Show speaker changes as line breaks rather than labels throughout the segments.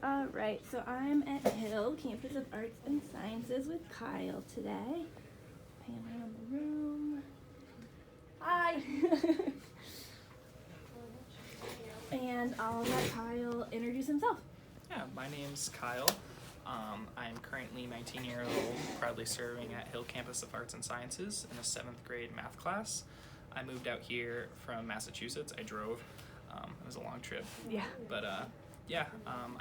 All right, so I'm at Hill, Campus of Arts and Sciences with Kyle today. Pan around the room. Hi! And I'll let Kyle introduce himself.
Yeah, my name's Kyle. I'm currently 19 years old, proudly serving at Hill Campus of Arts and Sciences in a 7th grade math class. I moved out here from Massachusetts. I drove. It was a long trip.
Yeah.
But I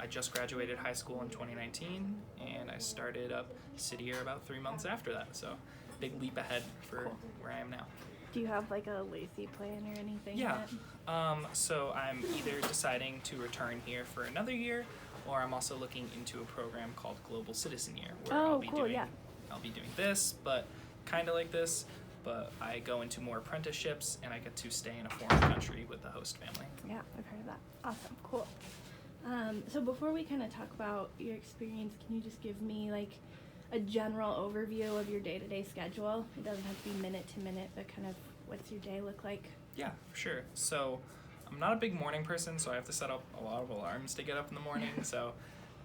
just graduated high school in 2019, and I started up City Year about 3 months after that. So, big leap ahead for
Cool.
where I am now.
Do you have like a Lacey plan or anything
Yeah.
yet?
So I'm either deciding to return here for another year, or I'm also looking into a program called Global Citizen Year, where
Oh,
I'll be
cool,
doing
yeah.
I'll be doing this, but kind of like this, but I go into more apprenticeships and I get to stay in a foreign country with the host family.
Yeah, I've heard of that. Awesome, cool. So before we kind of talk about your experience, can you just give me like a general overview of your day-to-day schedule? It doesn't have to be minute to minute, but kind of what's your day look like?
Yeah, for sure. So I'm not a big morning person, so I have to set up a lot of alarms to get up in the morning. So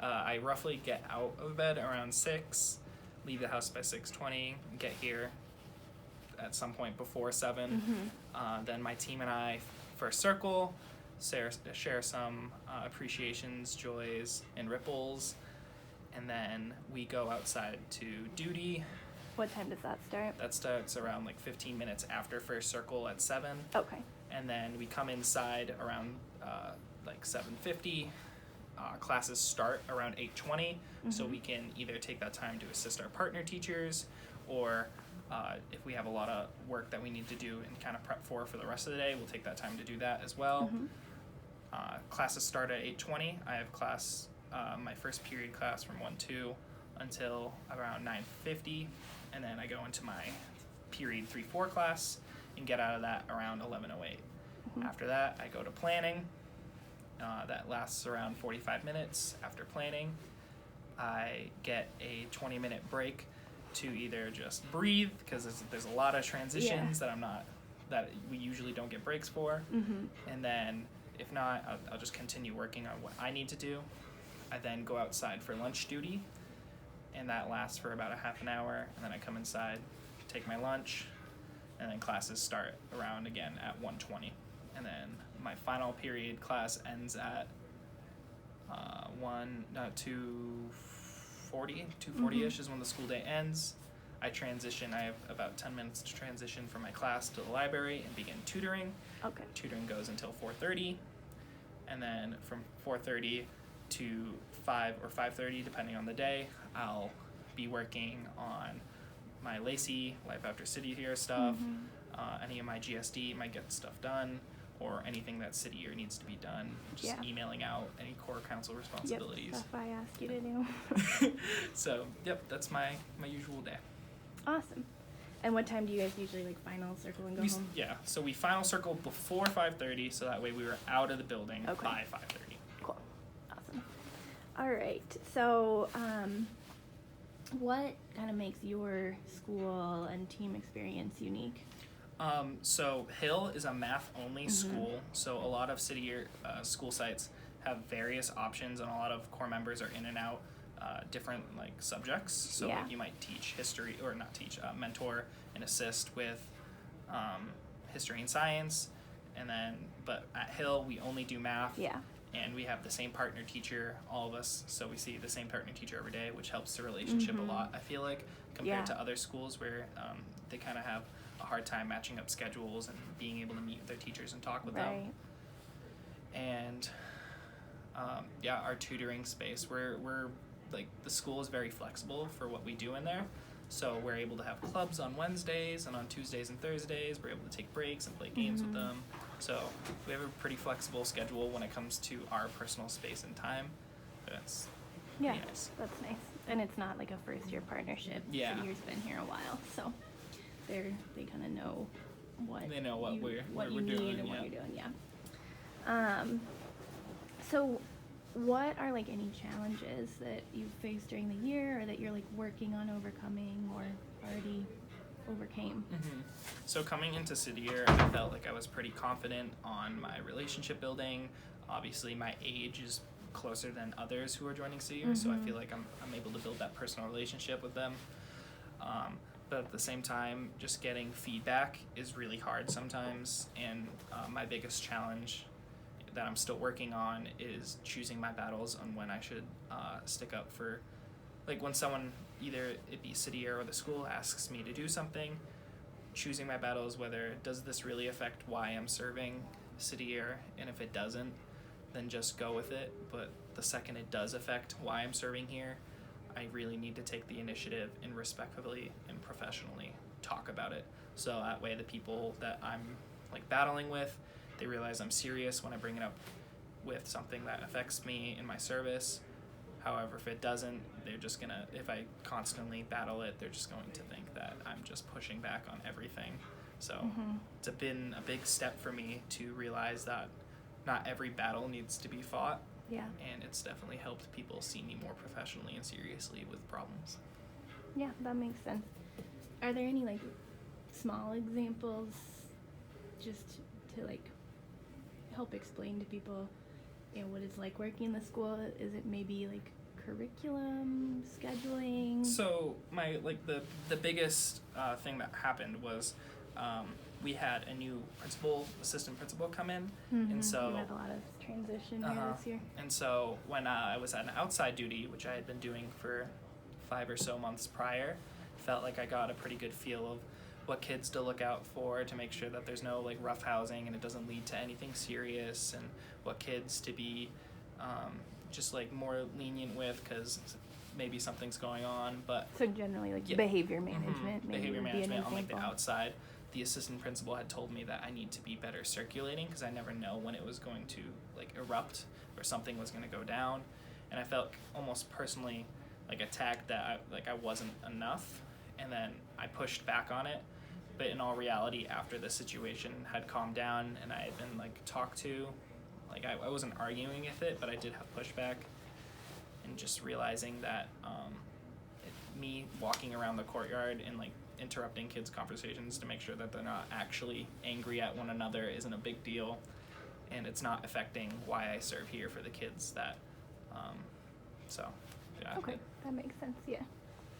I roughly get out of bed around 6, leave the house by 6:20, get here at some point before 7. Then my team and I first circle, share some appreciations, joys, and ripples. And then we go outside to duty.
What time does that start?
That starts around like 15 minutes after first circle at 7.
Okay.
And then we come inside around like 7:50. Classes start around 8:20, so we can either take that time to assist our partner teachers, or if we have a lot of work that we need to do and kind of prep for the rest of the day, we'll take that time to do that as well. Classes start at 8:20. I have class, my first period class from 1-2 until around 9:50, and then I go into my period 3-4 class and get out of that around 11:08. After that, I go to planning. That lasts around 45 minutes. After planning, I get a 20-minute break to either just breathe, because there's a lot of transitions that we usually don't get breaks for. And then if not, I'll just continue working on what I need to do. I then go outside for lunch duty, and that lasts for about a half an hour, and then I come inside, take my lunch, and then classes start around again at 1:20. And then my final period class ends at 2:40-ish is when the school day ends. I transition. I have about 10 minutes to transition from my class to the library and begin tutoring.
Okay.
Tutoring goes until 4:30, and then from 4:30 to 5 or 5:30, depending on the day, I'll be working on my Lacey, Life After City Year stuff, any of my GSD, my Get Stuff Done, or anything that City Year needs to be done, just emailing out any core council responsibilities.
Yep, stuff I asked you to do.
So, that's my usual day.
Awesome. And what time do you guys usually like final circle and go home?
So we final circle before 5:30, so that way we were out of the building by 5:30.
Cool. Awesome. All right. So, what kind of makes your school and team experience unique?
So Hill is a math-only school, so a lot of City Year school sites have various options, and a lot of core members are in and out different like subjects. So like, you might teach history, or not teach, mentor and assist with history and science, and then but at Hill we only do math. And we have the same partner teacher, all of us, so we see the same partner teacher every day, which helps the relationship a lot, I feel like, compared to other schools where they kind of have a hard time matching up schedules and being able to meet with their teachers and talk with them. And our tutoring space, we're like, the school is very flexible for what we do in there. So we're able to have clubs on Wednesdays, and on Tuesdays and Thursdays we're able to take breaks and play games with them. So we have a pretty flexible schedule when it comes to our personal space and time. That's pretty nice.
That's nice. And it's not like a first year partnership.
Yeah.
City Year's been here a while, so they kind of know what
we're
need
doing,
and what you're doing. So what are like any challenges that you've faced during the year, or that you're like working on overcoming or already overcame?
So coming into City Year, I felt like I was pretty confident on my relationship building. Obviously my age is closer than others who are joining City Year, so I feel like I'm able to build that personal relationship with them. But at the same time, just getting feedback is really hard sometimes, and my biggest challenge that I'm still working on is choosing my battles on when I should stick up for, like when someone, either it be City Year or the school, asks me to do something, choosing my battles, whether does this really affect why I'm serving City Year, and if it doesn't, then just go with it. But the second it does affect why I'm serving here, I really need to take the initiative and respectfully and professionally talk about it. So that way the people that I'm like battling with, they realize I'm serious when I bring it up with something that affects me in my service. However, if it doesn't, they're just gonna, if I constantly battle it, they're just going to think that I'm just pushing back on everything. So it's been a big step for me to realize that not every battle needs to be fought.
Yeah.
And it's definitely helped people see me more professionally and seriously with problems.
Yeah, that makes sense. Are there any like small examples just to like help explain to people, you know, what it's like working in the school? Is it maybe like curriculum, scheduling?
So my like the biggest thing that happened was we had a new assistant principal come in, and so
we had a lot of transition here this year.
And so when I was at an outside duty, which I had been doing for 5 or so months prior, felt like I got a pretty good feel of what kids to look out for to make sure that there's no like rough housing and it doesn't lead to anything serious, and what kids to be just like more lenient with because maybe something's going on. But
so generally like behavior management, maybe
behavior
would be an
management on like the
example.
outside. The assistant principal had told me that I need to be better circulating because I never know when it was going to like erupt or something was going to go down, and I felt almost personally like attacked that I wasn't enough, and then I pushed back on it. But in all reality, after the situation had calmed down and I had been like talked to, like I wasn't arguing with it, but I did have pushback, and just realizing that me walking around the courtyard and like interrupting kids' conversations to make sure that they're not actually angry at one another isn't a big deal, and it's not affecting why I serve here for the kids. That so yeah.
Okay, that makes sense. Yeah,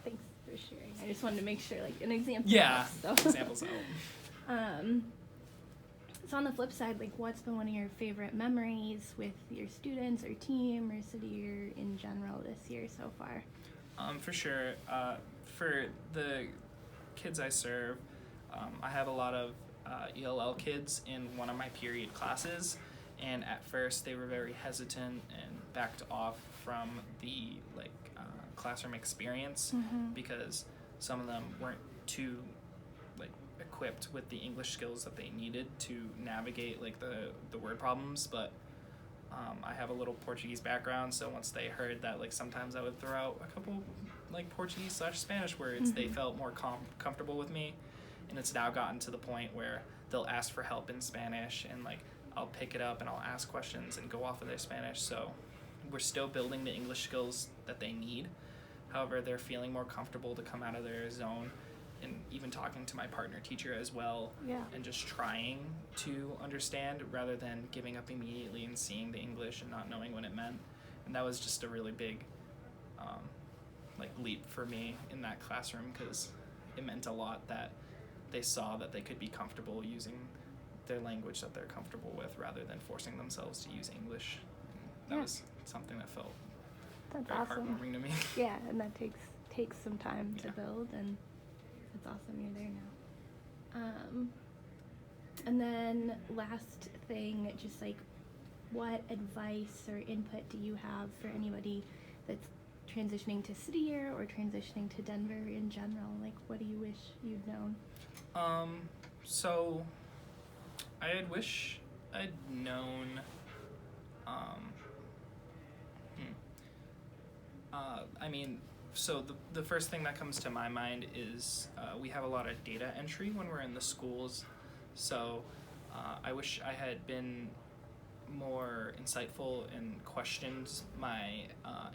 thanks for sharing. I just wanted to make sure like an example.
Yeah,
helps, so.
examples help.
So on the flip side, like what's been one of your favorite memories with your students or team or City Year in general this year so far?
For sure. For the kids I serve, I have a lot of ELL kids in one of my period classes, and at first they were very hesitant and backed off from the classroom experience because some of them weren't too equipped with the English skills that they needed to navigate the word problems. But I have a little Portuguese background, so once they heard that sometimes I would throw out a couple Portuguese/Spanish words, they felt more comfortable with me, and it's now gotten to the point where they'll ask for help in Spanish, and I'll pick it up and I'll ask questions and go off of their Spanish. So we're still building the English skills that they need. However, they're feeling more comfortable to come out of their zone, and even talking to my partner teacher as well, and just trying to understand rather than giving up immediately and seeing the English and not knowing what it meant. And that was just a really big leap for me in that classroom, because it meant a lot that they saw that they could be comfortable using their language that they're comfortable with rather than forcing themselves to use English. And that was something that felt
That's
very
awesome.
heartwarming to me.
Yeah, and that takes some time to build, and it's awesome you're there now. And then last thing, just what advice or input do you have for anybody that's transitioning to City Year or transitioning to Denver in general? What do you wish you'd known?
So I'd wish I'd known, so the first thing that comes to my mind is we have a lot of data entry when we're in the schools, so I wish I had been more insightful and questioned my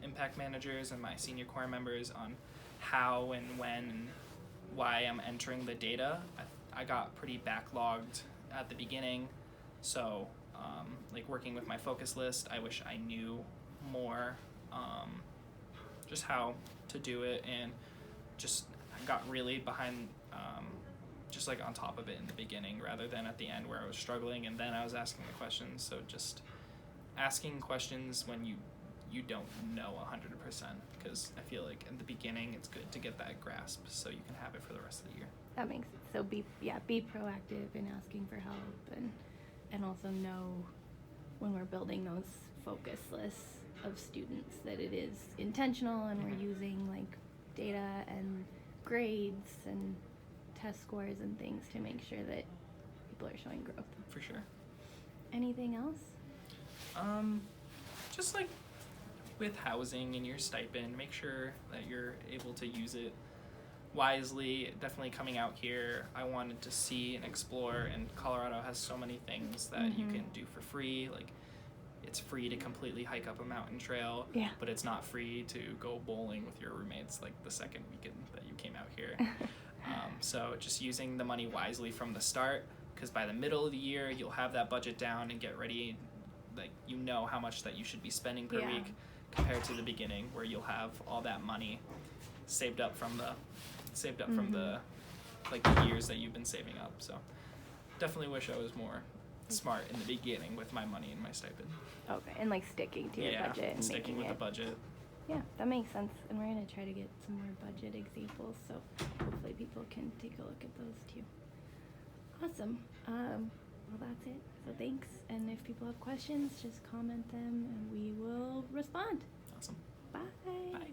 impact managers and my senior core members on how and when and why I'm entering the data. I got pretty backlogged at the beginning, so working with my focus list, I wish I knew more just how to do it, and just got really behind just like on top of it in the beginning rather than at the end where I was struggling and then I was asking the questions. So just asking questions when you don't know 100%, because I feel like in the beginning it's good to get that grasp so you can have it for the rest of the year.
That makes sense. So be proactive in asking for help, and also know when we're building those focus lists of students that it is intentional and we're using like data and grades and test scores and things to make sure that people are showing growth.
For sure.
Anything else?
Just like with housing and your stipend, make sure that you're able to use it wisely. Definitely coming out here, I wanted to see and explore, and Colorado has so many things that you can do for free. Like, it's free to completely hike up a mountain trail, but it's not free to go bowling with your roommates like the second weekend that you came out here. So just using the money wisely from the start, because by the middle of the year you'll have that budget down and get ready, like you know how much that you should be spending per week, compared to the beginning where you'll have all that money saved up from the like the years that you've been saving up. So definitely wish I was more smart in the beginning with my money and my stipend.
Okay, and like sticking to your budget and
sticking with the budget.
Yeah, that makes sense. And we're gonna try to get some more budget examples, so hopefully people can take a look at those too. Awesome. Well, that's it. So thanks. And if people have questions, just comment them and we will respond.
Awesome.
Bye.
Bye.